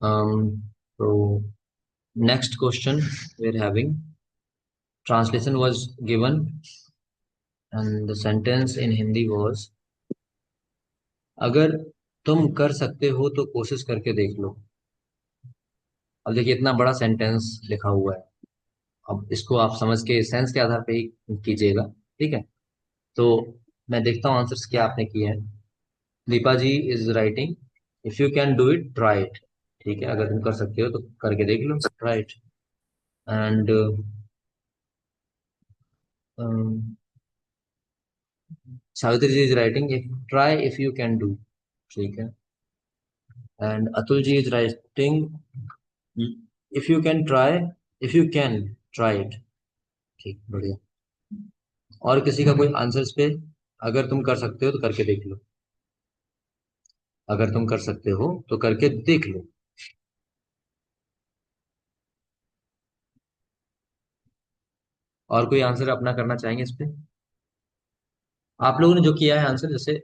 So next question we're having, translation was given and the sentence in Hindi was, अगर तुम कर सकते हो तो कोशिश करके देख लो। अब देखिए इतना बड़ा सेंटेंस लिखा हुआ है। अब इसको आप समझ के सेंस के आधार पे ही कीजिएगा। ठीक है। तो मैं देखता हूँ आंसर्स क्या आपने किए हैं। Deepa ji is writing, if you can do it try it. ठीक है, अगर तुम कर सकते हो तो करके देख लो, try it. And Savitri ji is writing, if try if you can do. ठीक है। And Atul ji is writing, if you can try, if you can try it. ठीक, बढ़िया। और किसी का कोई आंसर्स पे, अगर तुम कर सकते हो तो करके देख लो, अगर तुम कर सकते हो तो करके देख लो। और कोई आंसर अपना करना चाहेंगे इस पे? आप लोगों ने जो किया है आंसर, जैसे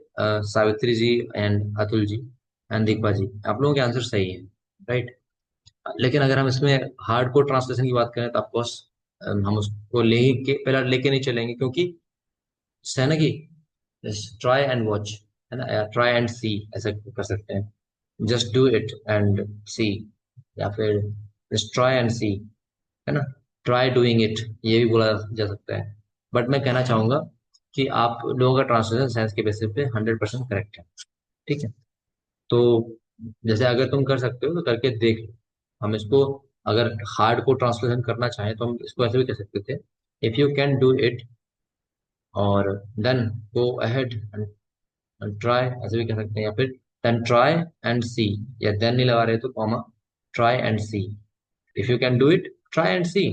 सावित्री जी एंड अतुल जी एंड दीपा जी, आप लोगों के आंसर सही है, राइट। लेकिन अगर हम इसमें हार्ड कोड ट्रांसलेशन की बात करें तो ऑफकोर्स हम उसको ले ही के पहले लेके नहीं चलेंगे, क्योंकि है ना कि ट्राई एंड वॉच, है ना, ट्राई एंड सी ऐसा कर सकते हैं। जस्ट डू इट एंड सी, या फिर जस्ट ट्राई एंड सी, है ना, ट्राई डूइंग इट, ये भी बोला जा सकता है। बट मैं कहना चाहूंगा कि आप लोगों का ट्रांसलेशन साइंस के बेसिस पे 100% करेक्ट है। ठीक है। तो जैसे अगर तुम कर सकते हो तो करके देख लो, हम इसको अगर हार्ड को ट्रांसलेशन करना चाहें तो हम इसको ऐसे भी कह सकते थे, if you can do it, और then go ahead and try, ऐसे भी कह सकते हैं। या फिर देन ट्राई एंड सी, या देन नहीं लगा रहे तो comma, try and see, if you can do it try and see,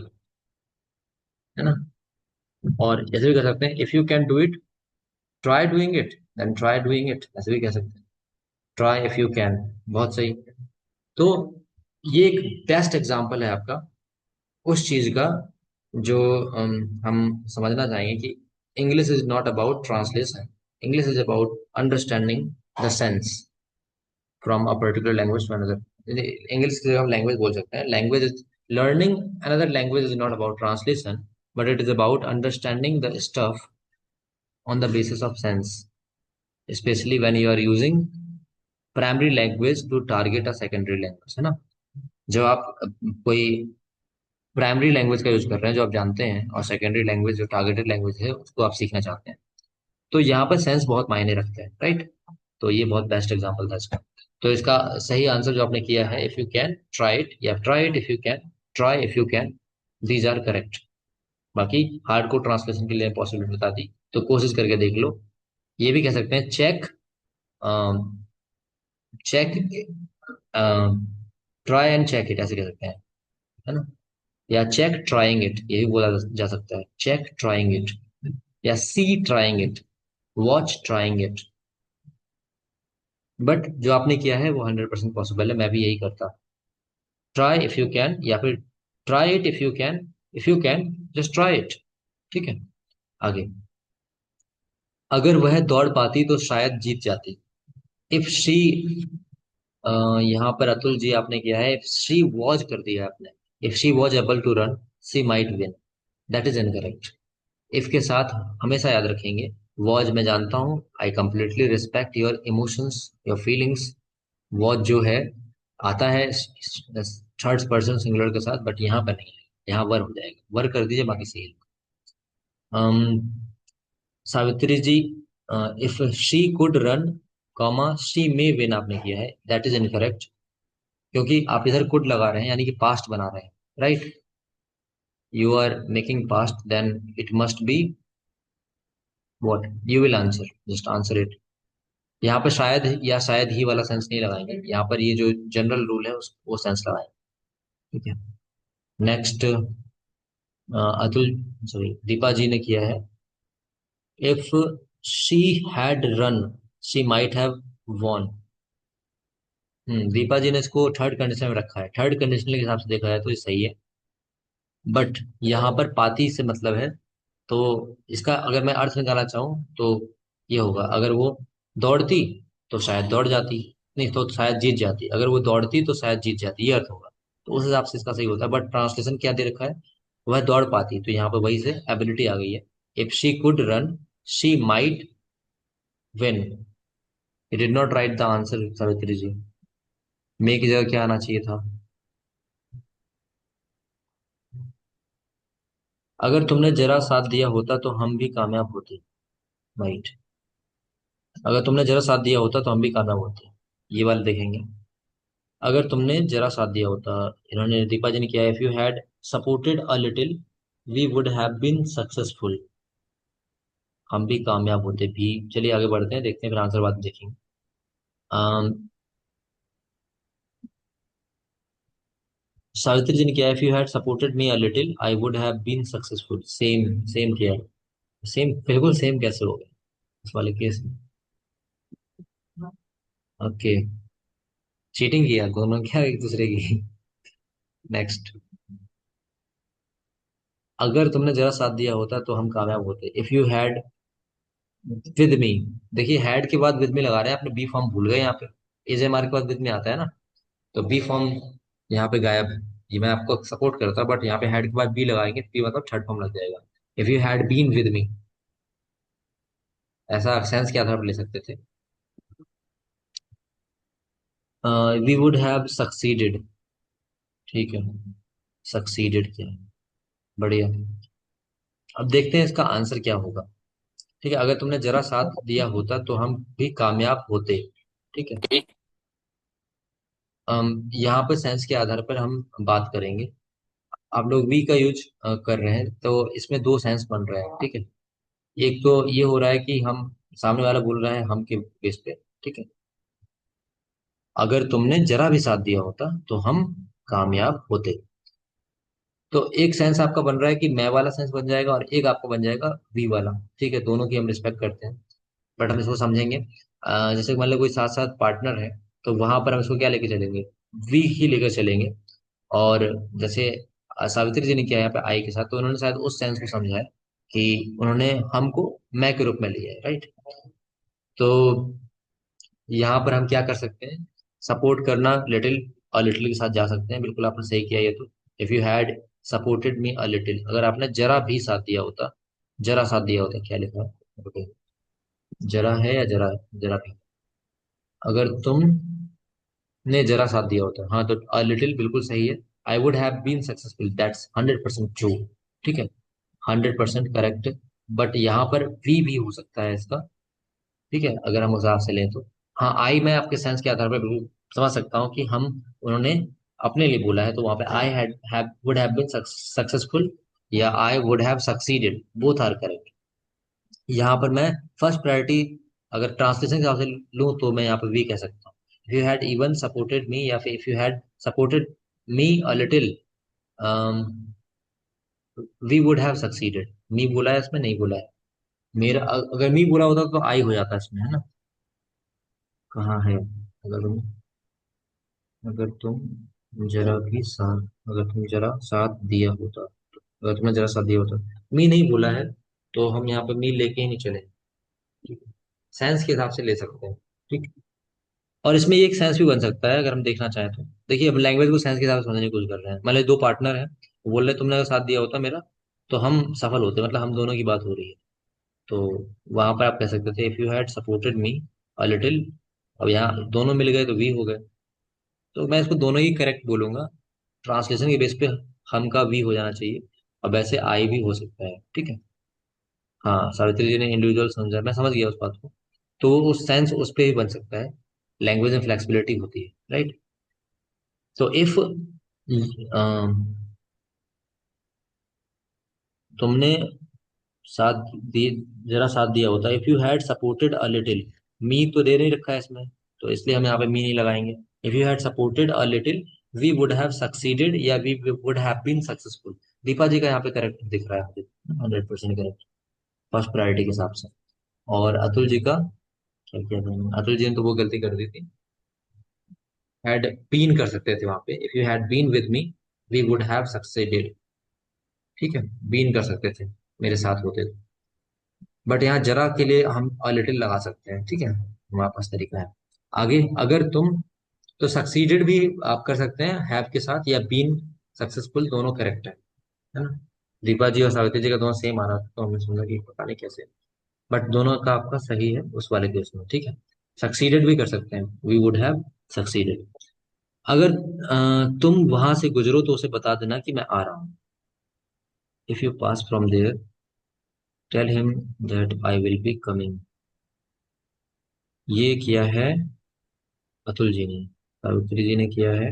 है ना। और ऐसे भी कह सकते हैं, if you can do it try doing it, then try doing it, ऐसे भी कह सकते हैं। ट्राई इफ यू कैन, बहुत सही। तो ये एक बेस्ट एग्जांपल है आपका उस चीज का जो हम समझना चाहेंगे कि English is not about translation, English is about understanding the sense from a particular language to another. English की हम लैंग्वेज बोल सकते हैं, language is learning another language is not about translation, but it is about understanding the stuff on the basis of sense, especially when you are using primary language to target a secondary language, है ना। जब आप कोई primary language का use कर रहे हैं जो आप जानते हैं, और सेकेंडरी लैंग्वेज जो टारगेटेड लैंग्वेज है उसको आप सीखना चाहते हैं, तो यहाँ पर सेंस बहुत मायने रखते हैं, राइट। तो ये बहुत बेस्ट एग्जांपल था इसका। तो इसका सही आंसर जो आपने किया है, if you can try it, या try it if you can, try if you can, these are correct. बाकी हार्ड कोड ट्रांसलेशन के लिए पॉसिबिलिटी बता दी, तो कोशिश करके देख लो। ये भी कह सकते हैं, check, check, try and check it, ऐसे कह सकते हैं, है ना। या चेक ट्राइंग इट, ये भी बोला जा सकता है, चेक ट्राइंग इट, या see trying it, watch trying it. But जो आपने किया है वो 100% पॉसिबल है, मैं भी यही करता। ट्राई इफ यू कैन, या फिर try it if you can, if you can just try it. ठीक है। आगे, अगर वह दौड़ पाती तो शायद जीत जाती। इफ शी, यहाँ पर अतुल जी आपने किया है, इफ शी वॉज कर दिया है आपने, if she was able to run she might win, that is incorrect. If के साथ हमेशा याद रखेंगे, वॉज मैं जानता हूँ, I completely respect your emotions, your feelings, was जो है आता है थर्ड पर्सन सिंगुलर के साथ, बट यहाँ पर नहीं है, यहाँ वर हो जाएगा, वर कर दीजिए, बाकी सही है। Savitri ji, if she could run, comma she may win आपने किया है, दैट इज इनकरेक्ट, क्योंकि आप इधर कुड लगा रहे हैं यानी कि पास्ट बना रहे हैं, right. You are making past, then it must be what, you will answer, just answer it. यहाँ पर शायद या शायद ही वाला सेंस नहीं लगाएंगे, यहाँ पर ये जो जनरल रूल है वो सेंस लगाएंगे। ठीक है। नेक्स्ट, अतुल, सॉरी, दीपा जी ने किया है, if she had run she might have won. Deepa ji ने इसको थर्ड कंडीशन में रखा है, थर्ड कंडीशन के हिसाब से देखा जाए तो ये सही है। बट यहाँ पर पाती से मतलब है तो इसका अगर मैं अर्थ निकालना चाहूँ तो ये होगा, अगर वो दौड़ती तो शायद दौड़ जाती, नहीं तो शायद जीत जाती, अगर वो दौड़ती तो शायद जीत जाती, ये अर्थ होगा। तो उस हिसाब से इसका सही होता है, बट ट्रांसलेशन क्या दे रखा है, वह दौड़ पाती, तो यहाँ पे वही से एबिलिटी आ गई है। If she could run she might win. He did not write the answer Savitri ji. May की जगह क्या आना चाहिए था? अगर तुमने जरा साथ दिया होता तो हम भी कामयाब होते। राइट। अगर तुमने जरा साथ दिया होता तो हम भी कामयाब होते। ये वाला देखेंगे। अगर तुमने जरा साथ दिया होता, इन्होंने दीपा जी ने किया, if you had supported a little we would have been successful. हम भी कामयाब होते भी। चलिए आगे बढ़ते हैं, देखते हैं फिर आंसर बाद में देखेंगे। सावित्री जी ने किया, if you had supported me a little I would have been successful. Same same किया है। सेम, बिल्कुल सेम कैसे हो गया इस वाले केस में? ओके। चीटिंग किया दोनों क्या एक दूसरे की? नेक्स्ट। अगर तुमने जरा साथ दिया होता तो हम कामयाब होते। If you had with me. देखिए हैड के बाद विद मी लगा रहे हैं, आपने बी फॉर्म भूल गए यहाँ पे। इज एम आर के बाद विद मी आता है ना, तो बी फॉर्म यहाँ पे गायब है। ये मैं आपको सपोर्ट करता, बट यहाँ पे हैड के बाद बी लगाएंगे, बी मतलब थर्ड फॉर्म लग जाएगा। If you had been with me, ऐसा सेंस के आधार पर ले सकते थे। We would have succeeded. ठीक है, सक्सीडेड किया। बढ़िया। अब देखते हैं इसका आंसर क्या होगा। ठीक है, अगर तुमने जरा साथ दिया होता तो हम भी कामयाब होते। ठीक है। यहाँ पर सेंस के आधार पर हम बात करेंगे। आप लोग वी का यूज कर रहे हैं, तो इसमें दो सेंस बन रहे हैं। ठीक है। एक तो ये हो रहा है कि हम, सामने वाला बोल रहा है हम के बेस पे। ठीक है। अगर तुमने जरा भी साथ दिया होता तो हम कामयाब होते। तो एक सेंस आपका बन रहा है कि मैं वाला सेंस बन जाएगा, और एक आपका बन जाएगा वी वाला। ठीक है, दोनों की हम रिस्पेक्ट करते हैं, बट हम इसको समझेंगे। जैसे मान लो कोई साथ साथ पार्टनर है, तो वहां पर हम इसको क्या लेके चलेंगे? वी ही लेकर चलेंगे। और जैसे सावित्री जी ने किया यहाँ पे आई के साथ, तो उन्होंने शायद उस सेंस को समझा है कि उन्होंने हमको मैं के रूप में लिया है। राइट। तो यहाँ पर हम क्या कर सकते हैं? सपोर्ट करना लिटिल और लिटिल के साथ जा सकते हैं, बिल्कुल आपने सही किया ये तो। If you had supported me a little, अगर आपने जरा भी साथ दिया होता, जरा साथ दिया होता क्या लिखा है? Okay, जरा है या जरा है? जरा भी। अगर तुमने जरा साथ दिया होता, हाँ, तो अ लिटिल बिल्कुल सही है। I would have been successful, that's 100% true. ठीक है, 100% करेक्ट। बट यहाँ पर भी हो सकता है इसका। ठीक है, अगर हम उस हिसाब से लें तो। हाँ, आई मैं आपके सेंस के आधार पर बिल्कुल समझ सकता हूँ कि हम, उन्होंने अपने लिए बोला है, तो वहां पे I had would have been successful or I would have succeeded, both are correct. यहाँ पर मैं फर्स्ट प्रायोरिटी अगर ट्रांसलेशन के हिसाब से लूँ तो मैं यहाँ पर वी कह सकता हूँ। If you had even supported me, या फिर if you had supported me a little we would have succeeded. Me बोला है इसमें, नहीं बोला है। मेरा अगर मी बोला होता तो आई हो जाता इसमें, है ना? कहाँ है? अगर तुम जरा भी साथ, अगर तुम जरा साथ दिया होता, अगर तुमने जरा साथ दिया होता, मी नहीं बोला है, तो हम यहाँ पे मी लेके ही नहीं चले। ठीक है, सेंस के हिसाब से ले सकते हैं। ठीक। और इसमें ये एक सेंस भी बन सकता है अगर हम देखना चाहें तो। देखिए, अब लैंग्वेज को सेंस के हिसाब से समझने की कोशिश कर रहे हैं। मान लीजिए दो पार्टनर हैं, वो बोल रहे तुमने अगर साथ दिया होता मेरा, तो हम सफल होते, मतलब हम दोनों की बात हो रही है। तो वहां पर आप कह सकते थे, if you had supported me a little. अब यहाँ दोनों मिल गए तो वी हो गए। तो मैं इसको दोनों ही करेक्ट बोलूंगा। ट्रांसलेशन के बेस पे हम का वी हो जाना चाहिए। अब वैसे आई भी हो सकता है। ठीक है। हाँ, सावित्री जी ने इंडिविजुअल समझा, मैं समझ गया उस बात को। तो उस सेंस उस पे ही बन सकता है। लैंग्वेज में फ्लेक्सिबिलिटी होती है। राइट। तो इफ तुमने साथ दिए, जरा साथ दिया होता, if you had supported a little. Me तो दे नहीं रखा है इसमें, तो इसलिए हम यहाँ पे मी नहीं लगाएंगे। If you had supported a little we would have succeeded or we would have been successful. Deepa ji का यहाँ पे करेक्ट दिख रहा है मुझे, 100% करेक्ट, फर्स्ट प्रायोरिटी के हिसाब से। और अतुल जी का क्या किया था इन्होंने? अतुल जी ने तो वो गलती कर दी थी, हैड बीन कर सकते थे वहां पे। If you had been with me we would have succeeded. ठीक है, बीन कर सकते थे। मेरे साथ होते तो। बट यहाँ जरा के लिए हम अ लिटिल लगा सकते हैं, ठीक है, हमारे पास तरीका है। आगे, अगर तुम, तो सक्सीडेड भी आप कर सकते हैं हैव के साथ, या बीन सक्सेसफुल, दोनों करेक्ट है ना। दीपा जी और सावित्री जी का दोनों सेम आ रहा था, तो हमने समझा कि पता नहीं कैसे, बट दोनों का आपका सही है उस वाले केस में, ठीक है। सक्सीडेड भी कर सकते हैं, वी वुड हैव सक्सीडेड। अगर तुम वहां से गुजरो तो उसे बता देना कि मैं आ रहा हूँ। If you pass from there tell him that I will be coming. ये किया है अतुल जी ने, सावित्री जी ने किया है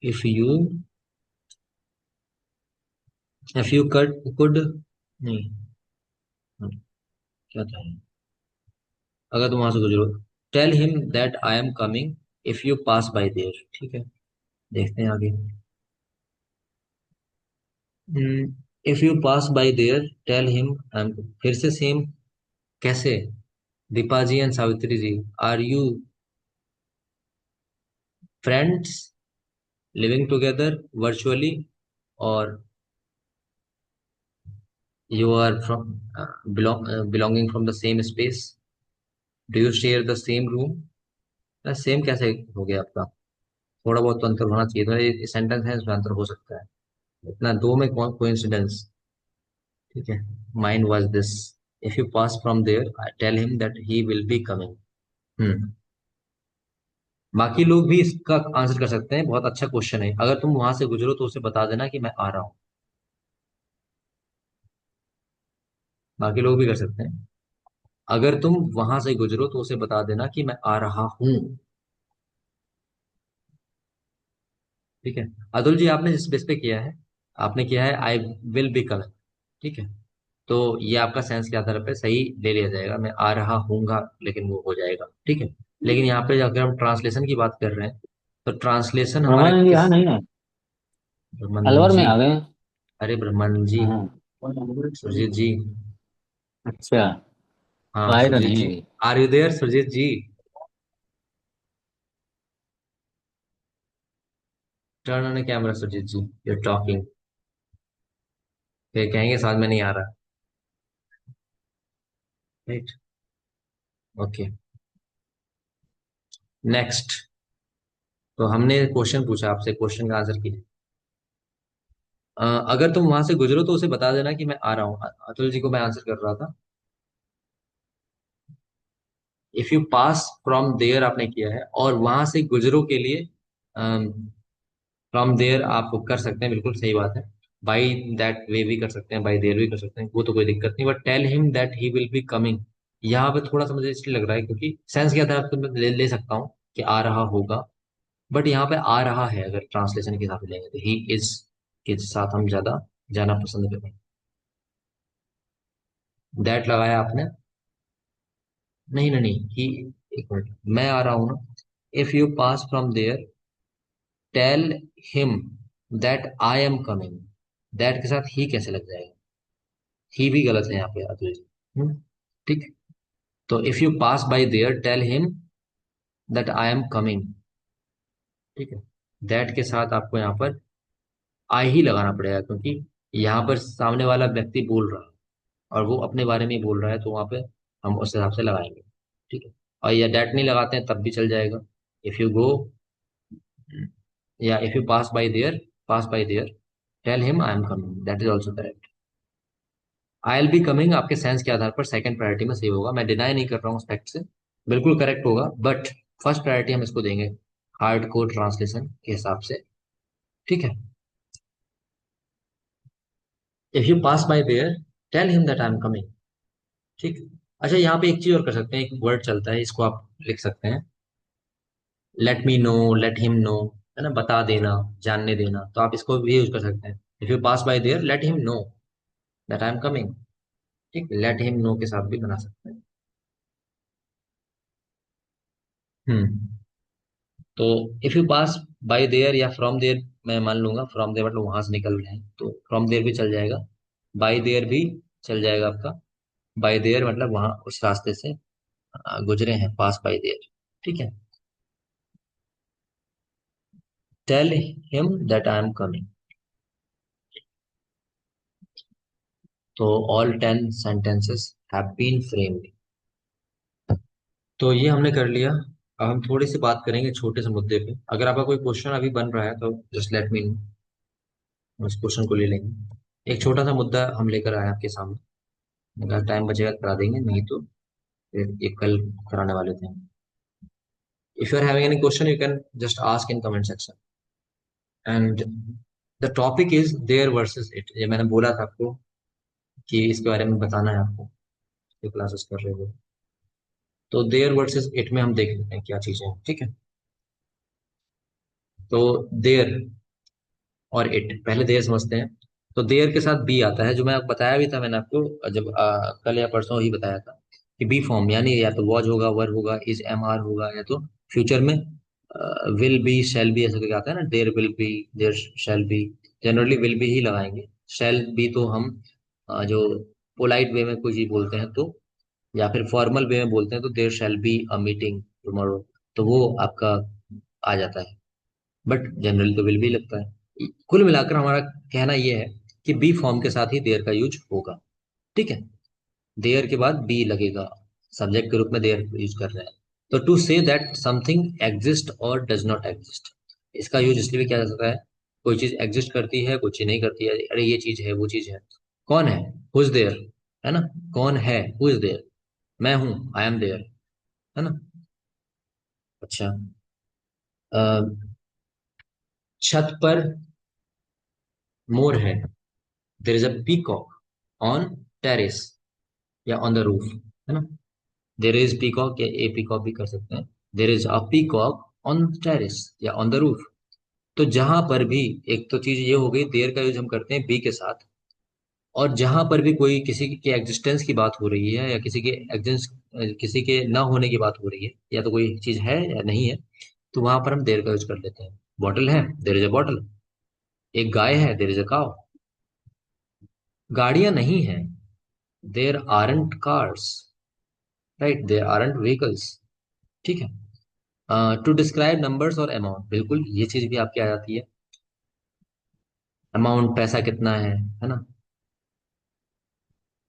if you, if you cut could, नहीं, क्या था ये? अगर तुम वहां से गुजरो, tell him that I am coming if you pass by there, ठीक है। देखते हैं आगे। If you pass by there tell him, फिर से सेम, कैसे? Deepa ji and Savitri ji, are you friends living together virtually, और you are from belonging from the same space, do you share the same room? Same कैसे हो गया आपका? थोड़ा बहुत तो अंतर होना चाहिए, तो ये सेंटेंस है, इसमें अंतर हो सकता है। इतना दो में कौन कोइंसिडेंस, ठीक है। Mine was this, if you pass from there tell him that he will be coming. Hmm. बाकी लोग भी इसका आंसर कर सकते हैं, बहुत अच्छा क्वेश्चन है। अगर तुम वहां से गुजरो तो उसे बता देना कि मैं आ रहा हूँ। बाकी लोग भी कर सकते हैं, अगर तुम वहां से गुजरो तो उसे बता देना कि मैं आ रहा हूँ, ठीक है। अतुल जी, आपने जिस बेस पे किया है, आपने किया है आई विल बी कमिंग, ठीक है। तो ये आपका सेंस के आधार पर सही ले लिया जाएगा, मैं आ रहा हूँगा, लेकिन वो हो जाएगा, ठीक है। लेकिन यहाँ पे अगर हम ट्रांसलेशन की बात कर रहे हैं, तो ट्रांसलेशन हमारा रमन जी किस, यहाँ नहीं है, ब्रह्मन अलवर में जी, आ गए हैं। अरे ब्रह्मन जी, हाँ। सुरजीत जी, अच्छा। हाँ आए तो सुरजीत नहीं जी, अभी। Are you there Surjeet ji? Turn on camera Surjeet ji, you talking, फिर कहेंगे साथ में नहीं आ रहा, राइट। Okay, next. तो हमने क्वेश्चन पूछा आपसे, क्वेश्चन का आंसर कीजिए। अगर तुम वहां से गुजरो तो उसे बता देना कि मैं आ रहा हूँ, अतुल जी को मैं आंसर कर रहा था। If you pass from there आपने किया है, और वहां से गुजरो के लिए फ्रॉम देयर आप कर सकते हैं, बिल्कुल सही बात है। बाई दैट वे भी कर सकते हैं, बाई देयर भी कर सकते हैं, वो तो कोई दिक्कत नहीं, but tell him that he will be coming, यहाँ पे थोड़ा सा मुझे इसलिए लग रहा है क्योंकि सेंस के आधार पर मैं ले सकता हूँ कि आ रहा होगा, बट यहाँ पे आ रहा है, अगर ट्रांसलेशन के हिसाब से लेंगे तो ही इज के साथ हम ज्यादा जाना पसंद करते हैं। दैट लगाया आपने, नहीं नहीं नहीं, ही, एक मिनट, मैं आ रहा हूँ ना। If you pass from there tell him that I am coming, that के साथ ही कैसे लग जाएगा? ही भी गलत है यहाँ पे अतुल जी। ठीक। तो if you pass by there tell him that I am coming, ठीक है। दैट के साथ आपको यहाँ पर आई ही लगाना पड़ेगा, क्योंकि यहाँ पर सामने वाला व्यक्ति बोल रहा है और वो अपने बारे में ही बोल रहा है, तो वहां पे हम उस हिसाब से लगाएंगे, ठीक है। और या डैट नहीं लगाते हैं तब भी चल जाएगा। इफ यू गो, या if you pass by there tell him I am coming, that is also correct. I'll be coming आपके सेंस के आधार पर सेकंड प्रायोरिटी में सही होगा, मैं डिनाई नहीं कर रहा हूँ उस फैक्ट से, बिल्कुल करेक्ट होगा, बट फर्स्ट प्रायोरिटी हम इसको देंगे हार्ड कोड ट्रांसलेशन के हिसाब से, ठीक है। If you pass by there tell him that I am coming, ठीक। अच्छा, यहाँ पे एक चीज और कर सकते हैं, एक वर्ड चलता है, इसको आप लिख सकते हैं, let me know, let him know, है ना, बता देना, जानने देना, तो आप इसको भी यूज कर सकते हैं। If you pass by there late him know that I am coming, ठीक, लेट हिम नो के साथ भी बना सकते हैं। हम्म। तो if you pass by there या फ्रॉम देयर, मैं मान लूंगा फ्रॉम देयर मतलब वहां से निकल रहे हैं, तो फ्रॉम देयर भी चल जाएगा, बाय देयर भी चल जाएगा आपका। बाय देयर मतलब वहां उस रास्ते से गुजरे हैं, पास बाय देयर, ठीक है। Tell him that I am coming. तो all 10 sentences have been framed. तो ये हमने कर लिया। अब हम थोड़ी सी बात करेंगे छोटे से मुद्दे पे। अगर आपका कोई क्वेश्चन अभी बन रहा है तो जस्ट लेट मी नो, उस क्वेश्चन को ले लेंगे। एक छोटा सा मुद्दा हम लेकर आए आपके सामने। अगर टाइम बचेगा तो करा देंगे, नहीं तो फिर ये कल कराने वाले थे। If you are having any question you can just ask in comment section. And the topic is there versus it. ये मैंने बोला था आपको कि इसके बारे में बताना है आपको, जो क्लासेस कर रहे हो। तो देयर वर्सेस इट में हम देख लेते हैं क्या चीजें हैं, ठीक है। तो देयर और इट, पहले देयर समझते हैं। तो देयर के साथ बी आता है, जो मैं आपको बताया भी था, मैंने आपको जब कल या परसों ही बताया था कि बी फॉर्म यानी या तो वॉज होगा, वर होगा, इज एम आर होगा, या तो फ्यूचर में विल बी, शैल बी, ऐसा करके आता है ना, there will be, there shall be. Generally will be ही लगाएंगे। शैल बी तो हम जो पोलाइट वे में कोई चीज बोलते हैं तो, या फिर फॉर्मल वे में बोलते हैं तो there shall be a meeting tomorrow, तो वो आपका आ जाता है। बट जनरली तो विल भी लगता है। कुल मिलाकर हमारा कहना यह है कि बी फॉर्म के साथ ही देयर का यूज होगा, ठीक है। देयर के बाद बी लगेगा, सब्जेक्ट के रूप में देयर यूज कर रहे हैं। तो to say that something exist और डज नॉट एग्जिस्ट, इसका यूज इसलिए भी किया जा सकता है। कोई चीज एग्जिस्ट करती है, कोई चीज नहीं करती है। अरे ये चीज है, वो चीज है। कौन है, हु इज देयर, है ना। कौन है, हु इज देयर। मैं हूं, आई एम देयर, है ना। अच्छा। अ, छत पर मोर है, there is a peacock on terrace या ऑन द रूफ, है ना। देर इज पीकॉक या ए पीकॉक भी कर सकते हैं। There is a peacock on terrace या ऑन द रूफ। तो जहां पर भी, एक तो चीज ये हो गई, देर का यूज हम करते हैं बी के साथ। और जहां पर भी कोई किसी के एग्जिस्टेंस की बात हो रही है, या किसी के एग्जिस्टेंस, किसी के ना होने की बात हो रही है, या तो कोई चीज है या नहीं है, तो वहां पर हम देर का यूज कर लेते हैं। बॉटल है, देर इज अ बॉटल। एक गाय है, देर इज अ काव। गाड़ियां नहीं है, देर आरंट कार्स, राइट, देर आरंट व्हीकल्स, ठीक है। टू डिस्क्राइब नंबर्स और अमाउंट, बिल्कुल ये चीज भी आपकी आ जाती है। अमाउंट, पैसा कितना है ना।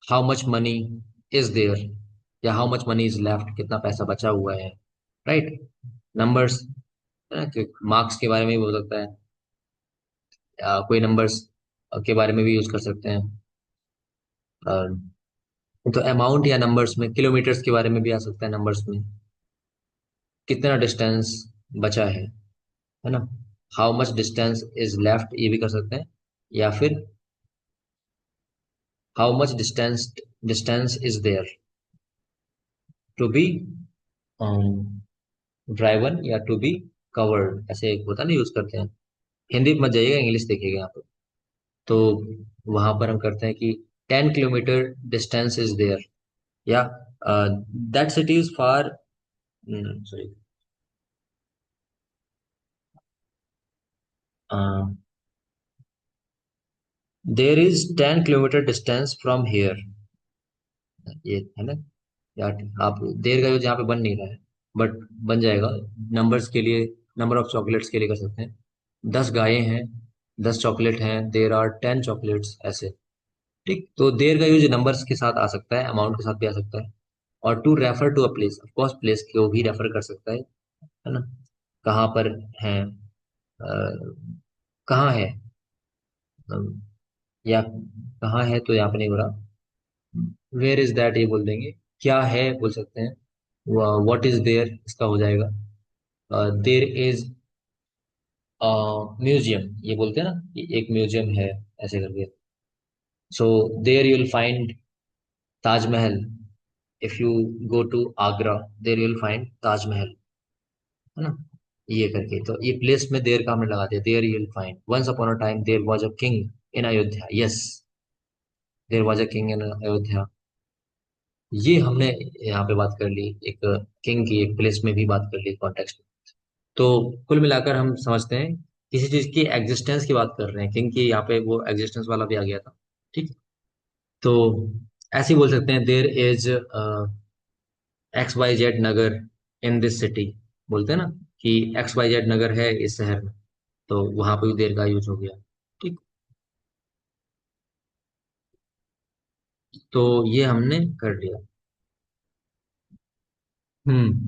How much money is there, या how much money is left, कितना पैसा बचा हुआ है, राइट। नंबर्स, मार्क्स के बारे में भी हो सकता है, या कोई नंबर्स के बारे में भी यूज कर सकते हैं। अ, तो अमाउंट या नंबर्स में किलोमीटर्स के बारे में भी आ सकता है, नंबर्स में कितना डिस्टेंस बचा है ना। How much distance is left, ये भी कर सकते हैं। या फिर how much distance distance is there to be driven या टू बी कवर्ड, ऐसे एक होता है ना, यूज करते हैं। हिंदी में मत जाइएगा, इंग्लिश देखिएगा यहाँ पे। तो वहां पर हम करते हैं कि 10 किलोमीटर डिस्टेंस इज देयर, या that city is far, sorry, there is 10 kilometre distance from here, ये है ना। या आप देर का यूज यहाँ पे बन नहीं रहा है, बट बन जाएगा। नंबर्स के लिए, नंबर ऑफ चॉकलेट्स के लिए कर सकते हैं। 10 गायें हैं, 10 चॉकलेट हैं, देर आर 10 चॉकलेट्स, ऐसे। ठीक, तो देर का यूज नंबर्स के साथ आ सकता है, अमाउंट के साथ भी आ सकता है। और to refer to a place, of course place को भी रेफर कर सकता है ना। कहाँ पर है, कहाँ है, अम, या कहाँ है तो यहाँ पे नहीं हो रहा। वेयर इज दैट, ये बोल देंगे। क्या है बोल सकते हैं। व्हाट इज देयर, इसका हो जाएगा। देयर इज म्यूजियम, ये बोलते हैं ना कि एक म्यूजियम है, ऐसे करके। So there you'll find Taj Mahal, if you go to Agra, there you'll find Taj Mahal, है ना। ये करके, तो ये प्लेस में देर का हमने लगा दिया। There you'll find, once upon a time there was a king in Ayodhya, yes, there was a king in Ayodhya. ये हमने यहाँ पे बात कर ली, एक किंग की, एक प्लेस में भी बात कर ली, कॉन्टेक्स्ट। तो कुल मिलाकर हम समझते हैं किसी चीज की एग्जिस्टेंस की बात कर रहे हैं। किंग की यहाँ पे वो एग्जिस्टेंस वाला भी आ गया था, ठीक। तो ऐसे ही बोल सकते हैं, there is X Y Z nagar in this city, बोलते हैं ना कि एक्स वाई जेड नगर है इस शहर में, तो वहां पे भी देर का यूज हो गया, ठीक। तो ये हमने कर लिया।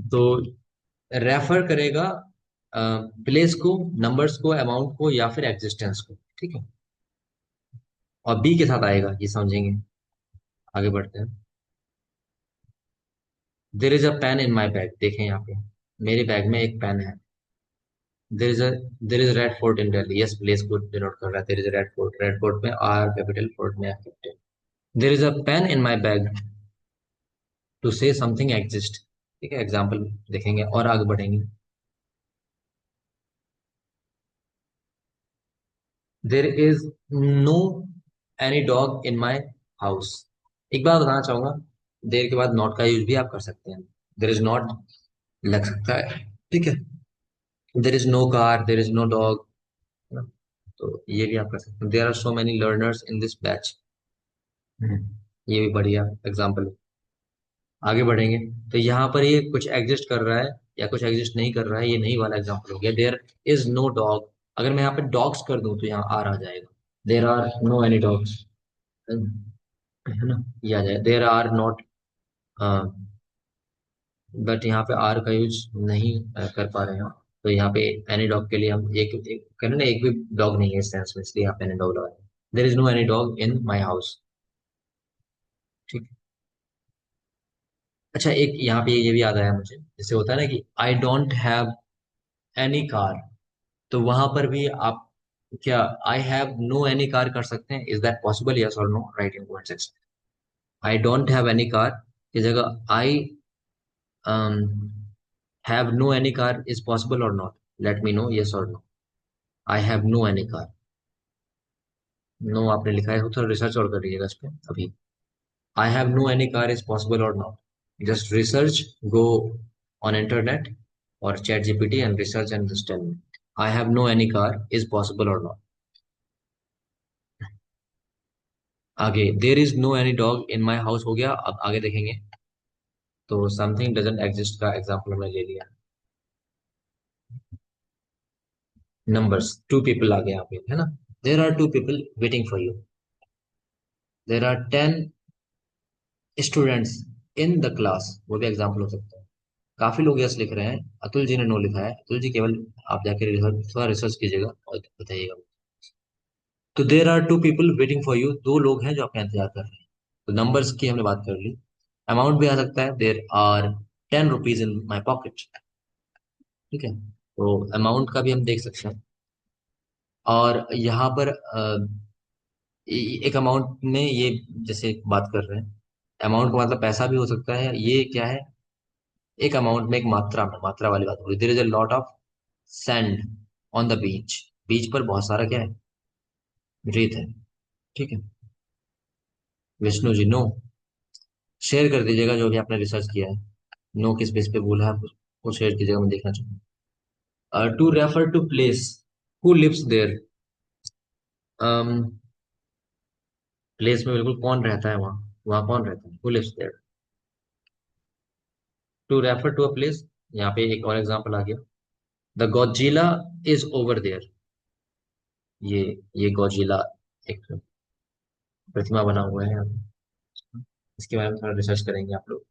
तो रेफर करेगा प्लेस को, नंबर्स को, अमाउंट को, या फिर एग्जिस्टेंस को। ठीक है। और बी के साथ आएगा, ये समझेंगे। आगे बढ़ते हैं। There is a pen in my bag, देखें यहाँ पे मेरे बैग में एक पेन है। There is a there is Red Fort in Delhi, yes place को डिनोट कर रहा है। There is Red Fort, Red Fort में आर कैपिटल, फोर्ट में R capital. There is a pen in my bag to say something exist. ठीक है, example देखेंगे और आगे बढ़ेंगे। There is no any dog in my house. एक बात बताना चाहूंगा, देर के बाद नॉट का यूज भी आप कर सकते हैं। देर इज नॉट लग सकता है। ठीक है। There is no car, there is no dog, तो ये भी आप कर सकते हैं। There are so many learners in this batch. ये भी बढ़िया एग्जाम्पल है। आगे बढ़ेंगे। तो यहाँ पर ये कुछ एग्जिस्ट कर रहा है या कुछ एग्जिस्ट नहीं कर रहा है, ये नहीं वाला एग्जाम्पल हो गया। देयर इज नो डॉग, अगर मैं यहाँ पे डॉग्स कर दूं तो यहाँ आर आ जाएगा। There are no any dogs, है ना, ये आ जाएगा। देर आर नॉट, बट यहाँ पे आर का यूज नहीं कर पा रहे हैं। तो यहाँ पे एनी डॉग के लिए हम एक करें ना, एक भी डॉग नहीं है इस सेंस में, इसलिए यहाँ पे एनी डॉग लगा। There is no any dog in my house. ठीक। अच्छा, एक यहाँ पे ये भी याद आया मुझे, जैसे होता है ना कि I don't have any car, तो वहां पर भी आप क्या I have no any car कर सकते हैं? इज दैट पॉसिबल, यस और no? Write in comment section. I don't have any car की जगह I have no any car is possible और not? Let me know, yes और no. I have no any car, no आपने लिखा है, थोड़ा research और कर लीजिएगा इस पे अभी। I have no any car is possible और not, just research, go on internet और chat GPT and research and just tell me I have no any car is possible और नॉट। आगे there is no any dog in my house हो गया। अब आगे देखेंगे। तो समथिंग डजंट एग्जिस्ट का एग्जाम्पल हमने ले लिया। नंबर्स, टू पीपल आ गए यहाँ पे, है ना। There are two people waiting for you. There are 10 students in the class, वो भी एग्जाम्पल हो सकता है। काफी लोग यस लिख रहे हैं, अतुल जी ने नो लिखा है। अतुल जी केवल आप जाके रिसर्च, थोड़ा रिसर्च कीजिएगा और बताइएगा। तो there are two people waiting for you, दो लोग हैं जो आपका इंतजार कर रहे हैं। तो नंबर्स की हमने बात कर ली। अमाउंट भी आ सकता है, there are 10 rupees in my pocket. ठीक है, तो अमाउंट का भी हम देख सकते हैं। और यहाँ पर एक अमाउंट में ये जैसे बात कर रहे हैं, अमाउंट का मतलब पैसा भी हो सकता है। ये क्या है, एक अमाउंट में एक मात्रा में, मात्रा वाली बात हो रही। There is a lot of sand on the beach, beach पर बहुत सारा क्या है, रेत है। ठीक है। विष्णु जी नो, शेयर कर दीजिएगा जो भी आपने रिसर्च किया है। नो किस बेस पे बोला है आप उसको शेयर कीजिएगा, मैं देखना चाहूंगा। To refer to place, who lives there. Place में बिल्कुल कौन रहता है वहाँ, वहाँ कौन रहता है, who lives there. To refer to a place, यहाँ पे एक और एग्जांपल आ गया। The Godzilla is over there. ये ये गॉडजिला एक प्रतिमा बना हुआ है यहाँ पे। इसके बारे में थोड़ा रिसर्च करेंगे आप लोग।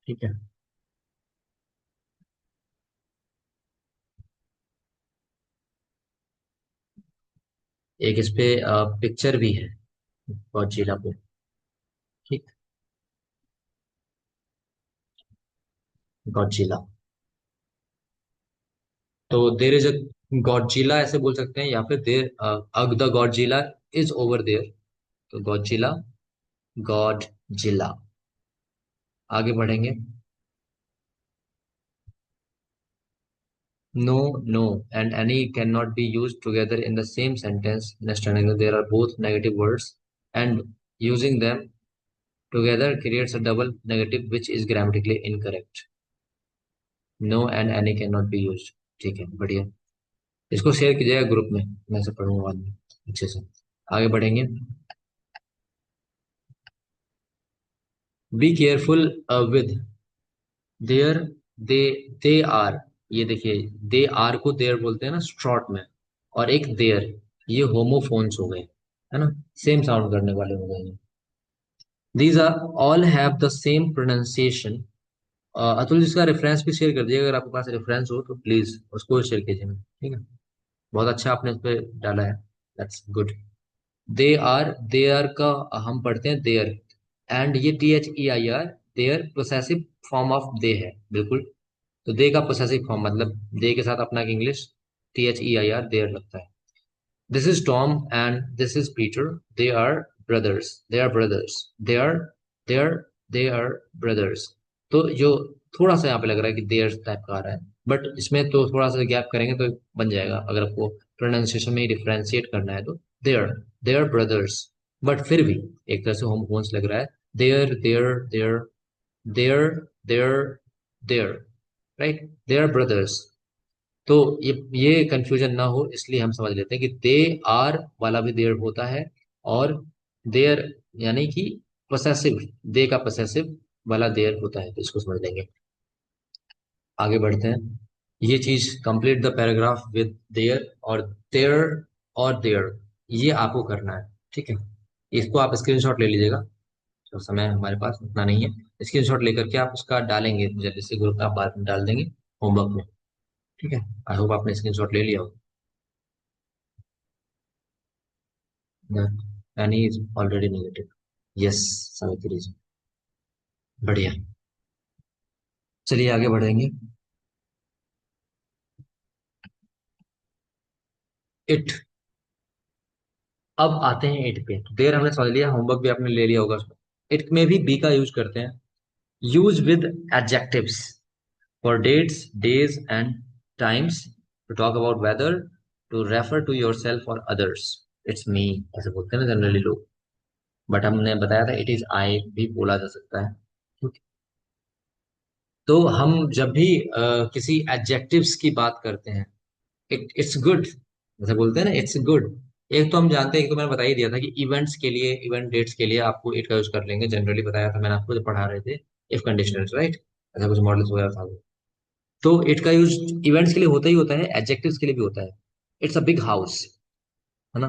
ठीक है। एक इस पे पिक्चर भी है गॉडजिला पे। ठीक। गॉडजिला, तो देर इज अ गॉडजिला ऐसे बोल सकते हैं, या फिर there the Godzilla is over there. तो गॉडजिला, गॉडजिला। आगे बढ़ेंगे। No, no, and any cannot be used together in the same sentence. Understanding that there are both negative words, and using them together creates a double negative, which is grammatically incorrect. No and any cannot be used. ठीक है, बढ़िया। इसको share कीजिएगा group में, मैं से पढ़ूंगा बाद में अच्छे से। आगे बढ़ेंगे। Be careful with there, they they are. ये देखिए, दे आर को देयर बोलते हैं ना शॉर्ट में, और एक देयर, ये होमोफोन्स हो गए, है ना, सेम साउंड करने वाले हो गए ये। These are all have the same pronunciation. Atul जिसका रेफरेंस भी शेयर कर दिए, अगर आपके पास रेफरेंस हो तो प्लीज उसको शेयर कीजिए, ठीक है। बहुत अच्छा आपने इस पे डाला है, दैट्स गुड। दे आर का हम पढ़ते हैं देयर, एंड ये THEIR, their possessive form of they है, बिल्कुल। तो दे का पोसेसिव फॉर्म मतलब दे के साथ अपना इंग्लिश THEIR देयर लगता है। This is Tom and this is Peter, they are brothers, they are brothers, they are they are they are brothers. तो जो थोड़ा सा यहाँ पे लग रहा है कि देयर टाइप का आ रहा है, बट इसमें तो थोड़ा सा गैप करेंगे तो बन जाएगा, अगर आपको प्रोनाउंसिएशन में डिफ्रेंशिएट करना है तो। देयर देयर ब्रदर्स, बट फिर भी एक तरह से होमोफोन्स लग रहा है। There there there there there there, right, their brothers. तो ये कंफ्यूजन ना हो इसलिए हम समझ लेते हैं कि दे आर वाला भी देयर होता है, और देयर यानी कि पोसेसिव, दे का पोसेसिव वाला देयर होता है, तो इसको समझ लेंगे। आगे बढ़ते हैं। ये चीज complete the paragraph with their और देयर और देयर, ये आपको करना है, ठीक है। इसको आप स्क्रीनशॉट ले लीजिएगा, तो समय हमारे पास उतना नहीं है। स्क्रीनशॉट लेकर के आप उसका डालेंगे, जल्दी से ग्रुप में आप बाद में डाल देंगे होमवर्क में, ठीक है। आई होप आपने स्क्रीनशॉट ले लिया हो। यानी is already negative, yes Savitri ji, बढ़िया। चलिए आगे बढ़ेंगे। इट, अब आते हैं इट पे। देर हमने समझ लिया, होमवर्क भी आपने ले लिया होगा उसमें। इट में भी बी का यूज करते हैं। Use with adjectives for dates, days and times, to talk about weather, to refer to yourself और अदर्स। इट्स मी ऐसे बोलते हैं ना जनरली लोग, बट हमने बताया था इट इज आई भी बोला जा सकता है। तो हम जब भी किसी एडजेक्टिव्स की बात करते हैं, इट्स गुड जैसे बोलते हैं ना, इट्स गुड। एक तो हम जानते हैं, एक तो मैंने बता ही दिया था कि इवेंट्स के लिए, इवेंट डेट्स के लिए आपको इट का यूज कर लेंगे, जनरली बताया था मैंने आपको जब पढ़ा रहे थे इफ कंडीशनल्स, राइट। ऐसा कुछ मॉडल्स वगैरह था वो। तो इट का यूज इवेंट्स के लिए होता ही होता है, एडजेक्टिव्स के लिए भी होता है। इट्स अ बिग हाउस, है ना।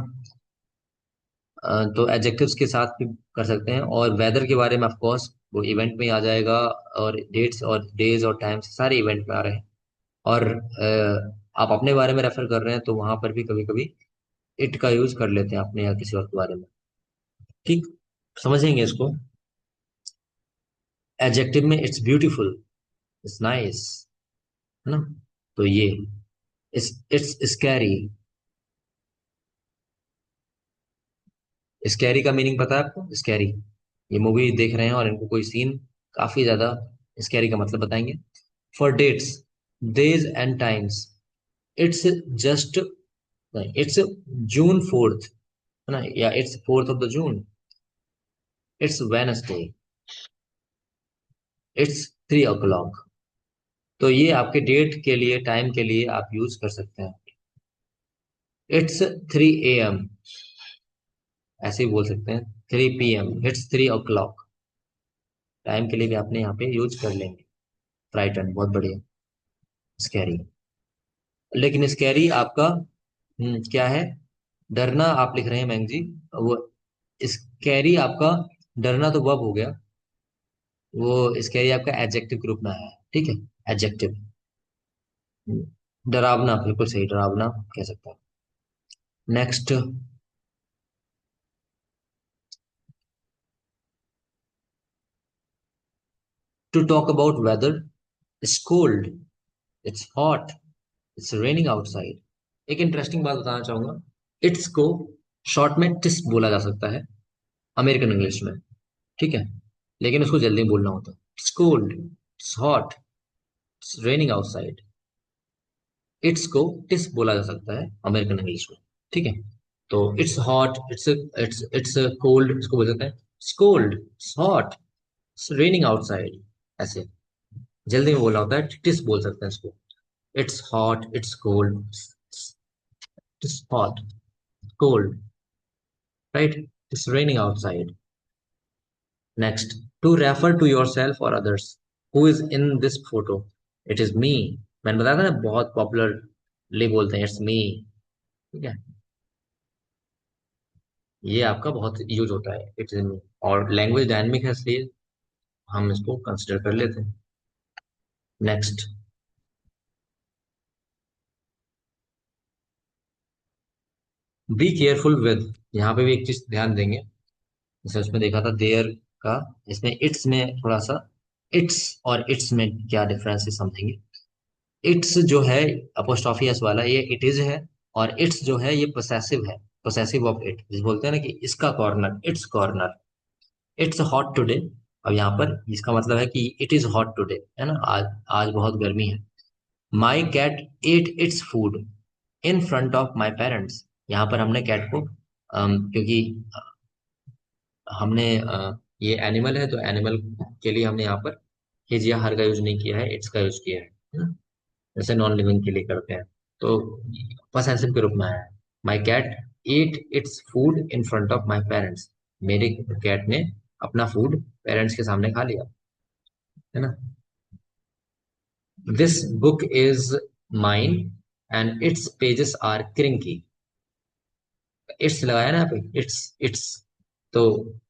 तो एडजेक्टिव्स के साथ भी कर सकते हैं, और वेदर के बारे में ऑफ कोर्स वो इवेंट में ही आ जाएगा, और डेट्स और डेज और टाइम्स सारे इवेंट में आ रहे हैं। और आप अपने बारे में रेफर कर रहे हैं तो वहां पर भी कभी कभी इट का यूज कर लेते हैं अपने या किसी और के बारे में, ठीक। समझेंगे इसको। एडजेक्टिव में इट्स ब्यूटीफुल, इट्स नाइस, है ना। तो ये इट्स स्कैरी। स्कैरी का मीनिंग पता है आपको? स्कैरी, ये मूवी देख रहे हैं और इनको कोई सीन काफी ज्यादा, स्कैरी का मतलब बताएंगे। For dates, days and times, it's just, it's June 4th, है ना, या it's 4th of the June, it's Wednesday, it's 3 o'clock। तो ये आपके डेट के लिए, टाइम के लिए आप यूज कर सकते हैं। इट्स 3 AM, ऐसे ही बोल सकते हैं। 3 PM, इट्स 3 o'clock, टाइम के लिए भी आपने यहाँ पे यूज कर लेंगे। फ्राइटन, बहुत बढ़िया। स्कैरी, लेकिन स्कैरी आपका क्या है? डरना आप लिख रहे हैं मैंग जी, वो स्कैरी आपका डरना तो वर्ब हो गया, वो स्कैरी आपका एडजेक्टिव ग्रुप में आया है, ठीक है। एडजेक्टिव, डरावना, बिल्कुल सही, डरावना कह सकता हूँ। Next, to talk about weather, scold, it's hot, it's raining outside. एक इंटरेस्टिंग बात बताना चाहूंगा, इट्स को शॉर्ट में टिस बोला जा सकता है अमेरिकन इंग्लिश में, ठीक है, लेकिन उसको जल्दी बोलना होता है। It's cold, it's hot, it's raining outside. It's को टिस बोला जा सकता है अमेरिकन इंग्लिश में, ठीक है। तो इट्स हॉट, इट्स कोल्ड, इसको बोल सकते हैं it's cold, it's hot, it's raining outside, ऐसे जल्दी में बोलना होता है, टिस बोल सकते हैं इसको। It's hot, it's cold, it's hot, cold, right? It's raining outside. Next, to refer to yourself or others. Who is in this photo? It is me. मैंने बताया था ना, बहुत पॉपुलरली बोलते हैं इट्स मी, ठीक है। ये आपका बहुत यूज होता है इट्स इन, और लैंग्वेज डायनेमिक है इसलिए हम इसको कंसिडर कर लेते हैं। नेक्स्ट, बी केयरफुल विद, यहाँ पे भी एक चीज ध्यान देंगे। जैसे उसमें देखा था देयर का, इसमें इट्स में थोड़ा सा, इट्स और इट्स में क्या डिफरेंस है समझेंगे। इट्स जो है अपोस्ट्रोफी एस वाला, ये इट इज है। और इट्स जो है ये पोसेसिव है, पोसेसिव ऑफ इट, जिस बोलते हैं ना कि इसका corner, it's corner, it's hot today. अब यहाँ पर इसका मतलब है कि इट इज हॉट टुडे, है ना, आज आज बहुत गर्मी है। My cat ate its food in front of my parents. यहाँ पर हमने कैट को क्योंकि हमने ये एनिमल है तो एनिमल के लिए हमने यहाँ पर हिज या हर का यूज नहीं किया है, इट्स का यूज किया है ना? जैसे नॉन लिविंग के लिए करते हैं। तो पसेसिव के रूप में आया है। My cat ate its food in front of my parents. मेरे कैट ने अपना फूड पेरेंट्स के सामने खा लिया, है ना। This book is mine and its pages are crinkly. Its लगाया ना यहाँ पे, इट्स, तो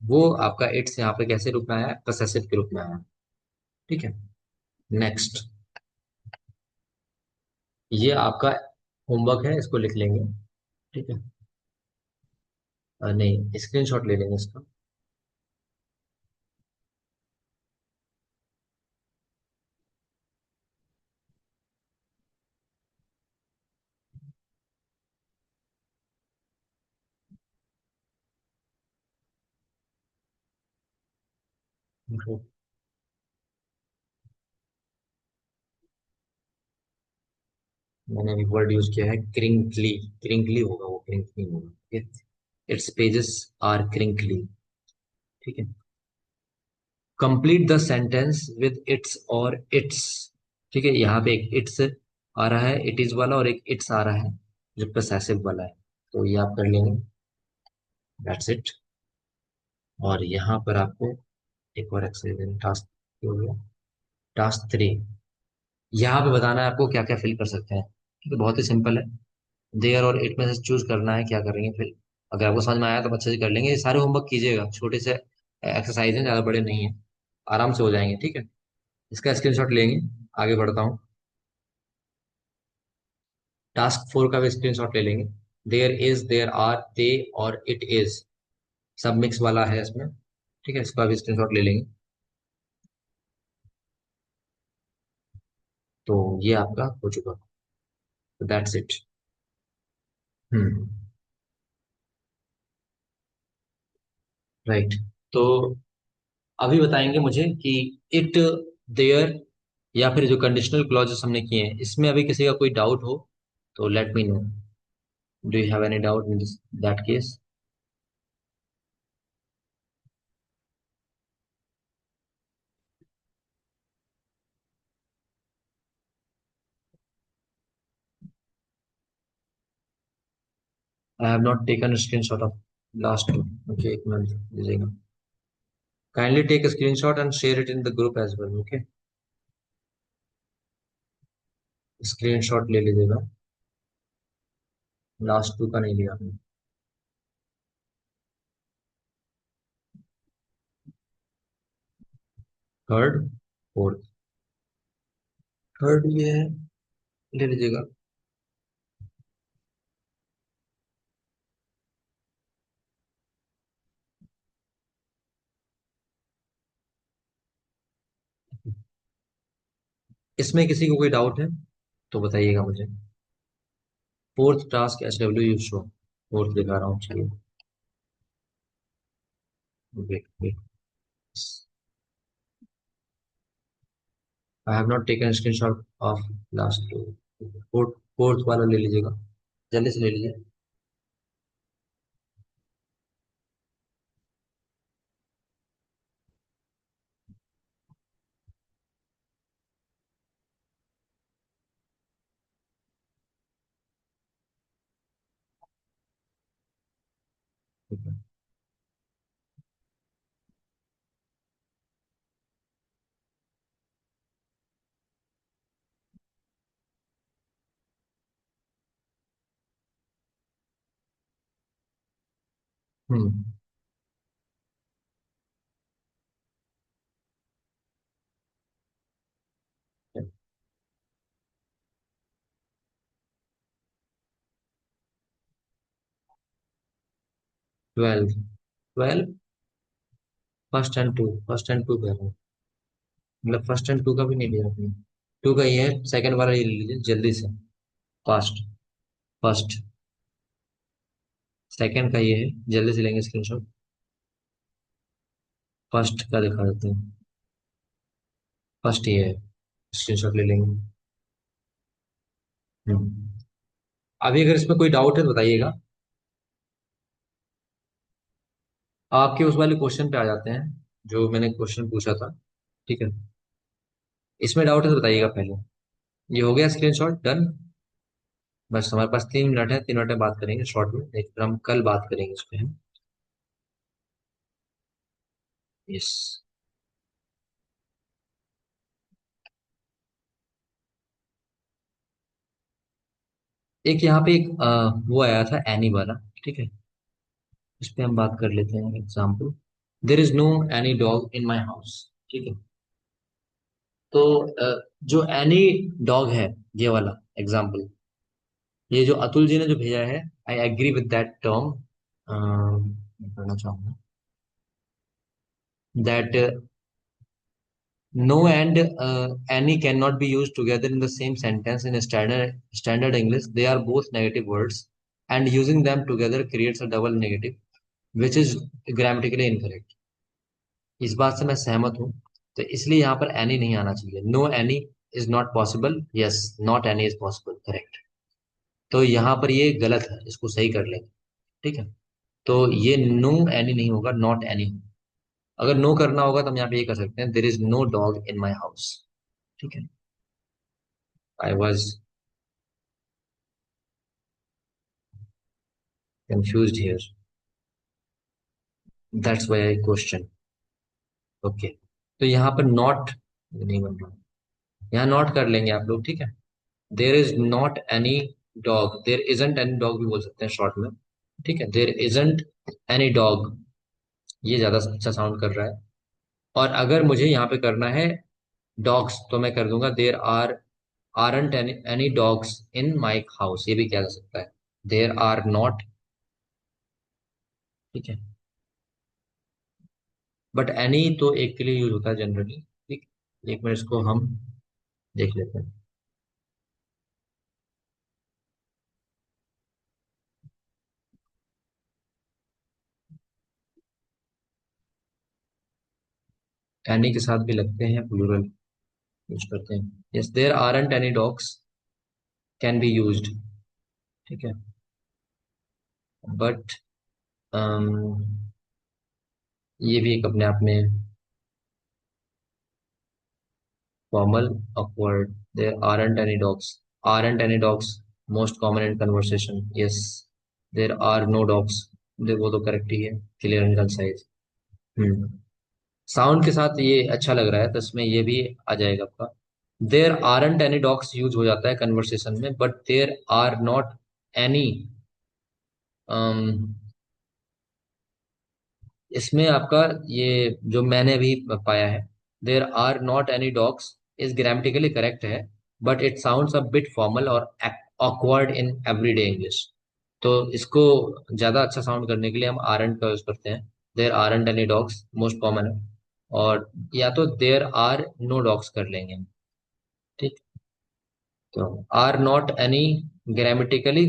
वो आपका इट्स यहाँ पे कैसे रूप में आया, पसेसिव के रूप में आया। ठीक है। नेक्स्ट, ये आपका होमवर्क है, इसको लिख लेंगे। ठीक है। नहीं, स्क्रीनशॉट ले लेंगे इसका। देखो, मैंने अभी वर्ड यूज किया है क्रिंकली। क्रिंकली होगा वो, क्रिंकली होगा। ठीक है। Its pages are crinkly. ठीक है। Complete the sentence with its और इट्स। ठीक है, यहाँ पे एक इट्स आ रहा है, इट इज वाला, और एक इट्स आ रहा है जो पोसेसिव वाला है। तो ये आप कर लेंगे। That's it. और यहाँ पर आपको एक और एक्सरसाइज, टास्क हो गया। टास्क 3, यहाँ पे बताना है आपको क्या क्या फिल कर सकते हैं। ठीक है, बहुत ही सिंपल है। देयर और इट में से चूज करना है क्या करेंगे फिल। अगर आपको समझ में आया तो अच्छे से कर लेंगे। ये सारे होमवर्क कीजिएगा, छोटे से एक्सरसाइज हैं, ज़्यादा बड़े नहीं है, आराम से हो जाएंगे। ठीक है। इसका स्क्रीनशॉट लेंगे। आगे बढ़ता हूँ। टास्क 4 का भी स्क्रीनशॉट ले लेंगे। देयर इज, देयर आर, दे और इट इज, सब मिक्स वाला है इसमें। ठीक है, इसका भी स्क्रीनशॉट ले लेंगे। तो ये आपका हो चुका। तो दैट्स इट। हम्म। राइट। तो अभी बताएंगे मुझे कि इट, देयर, या फिर जो कंडीशनल क्लॉजेस हमने किए हैं, इसमें अभी किसी का कोई डाउट हो तो let me know. Do you have any doubt in this, that case? I have not taken screenshot of last two. Okay, एक मिनट दीजिएगा। Kindly take a screenshot and share it in the group as well. Okay, screenshot ले लीजिएगा। Last to का नहीं लिया आपने। Third, fourth, third ये है, ले लीजिएगा। इसमें किसी को कोई डाउट है तो बताइएगा मुझे। Fourth task SW you show, fourth दिखा रहा हूँ, चलिए। Wait wait, I have not taken screenshot of last two. Fourth, fourth वाला ले लीजिएगा, जल्दी से ले लीजिए। ठीक है। हम्म। 12। 12। फर्स्ट एंड टू कह रहा हूँ। मतलब फर्स्ट एंड टू का भी नहीं लिया आपने। टू का ये है, सेकंड वाला ये ले लीजिए जल्दी से। फास्ट। फर्स्ट। सेकंड का ये है, जल्दी से लेंगे स्क्रीनशॉट। फर्स्ट का दिखा देते हैं। फर्स्ट ये है, स्क्रीनशॉट ले लेंगे। हम्म। अभी अगर इसमें कोई डाउट है तो बताइएगा। आपके उस वाले क्वेश्चन पे आ जाते हैं, जो मैंने क्वेश्चन पूछा था। ठीक है। इसमें डाउट है तो बताइएगा पहले। ये हो गया स्क्रीनशॉट डन। बस हमारे पास 3 मिनट है, 3 मिनट में बात करेंगे शॉर्ट में, नहीं फिर हम कल बात करेंगे इस पे। यस। एक यहाँ पे एक वो आया था एनी वाला। ठीक है। इस पे हम बात कर लेते हैं example. There is no any dog in my house. ठीक है। तो जो एनी डॉग है, ये वाला एग्जाम्पल, ये जो अतुल जी ने जो भेजा है, I agree with that term. पढ़ना चाहूंगा that no and any cannot be used together in the same sentence in standard English. They are both negative words, and using them together creates a double negative, which is grammatically incorrect. इस बात से मैं सहमत हूँ। तो इसलिए यहाँ पर any नहीं आना चाहिए। No any is not possible. Yes, not any is possible. Correct. तो यहाँ पर ये गलत है, इसको सही कर लेंगे। ठीक है। तो ये no any नहीं होगा, not any। अगर नो करना होगा तो हम यहाँ पे ये कर सकते हैं, there is no dog in my house. ठीक है। I was confused here, that's why I question. Okay. तो यहाँ पर नॉट नहीं बन रहा। यहाँ नॉट कर लेंगे आप लोग। ठीक है। There is not any dog, there isn't any dog भी बोल सकते हैं शॉर्ट में। ठीक है। देर इजंट एनी डॉग, ये ज्यादा अच्छा साउंड कर रहा है। और अगर मुझे यहाँ पे करना है डॉग्स, तो मैं कर दूंगा there are aren't any dogs in my house, ये भी किया जा सकता है। There are not. ठीक है। बट एनी तो एक के लिए यूज होता है जनरली। ठीक। एक मिनट, इसको हम देख लेते हैं। एनी के साथ भी लगते हैं, प्लूरल यूज करते हैं। Yes, there aren't any dogs can be used. ठीक है। बट ये भी एक अपने आप में formal awkward. There aren't any dogs, aren't any dogs most common in conversation. Yes. There are no dogs, वो तो करेक्ट ही है, क्लियर एंड कंसाइज। हम्म। साउंड के साथ ये अच्छा लग रहा है, तो इसमें ये भी आ जाएगा आपका। There aren't any dogs use हो जाता है कन्वर्सेशन में, but there are not any. इसमें आपका ये जो मैंने अभी पाया है, there are not any dogs, is grammatically correct है, but it sounds a bit formal और ऑकवर्ड इन एवरीडे इंग्लिश। तो इसको ज्यादा अच्छा साउंड करने के लिए हम आरंट का यूज करते हैं। There aren't any dogs most common है। और या तो देयर आर नो डॉग्स कर लेंगे। ठीक। तो आर नॉट एनी ग्रामेटिकली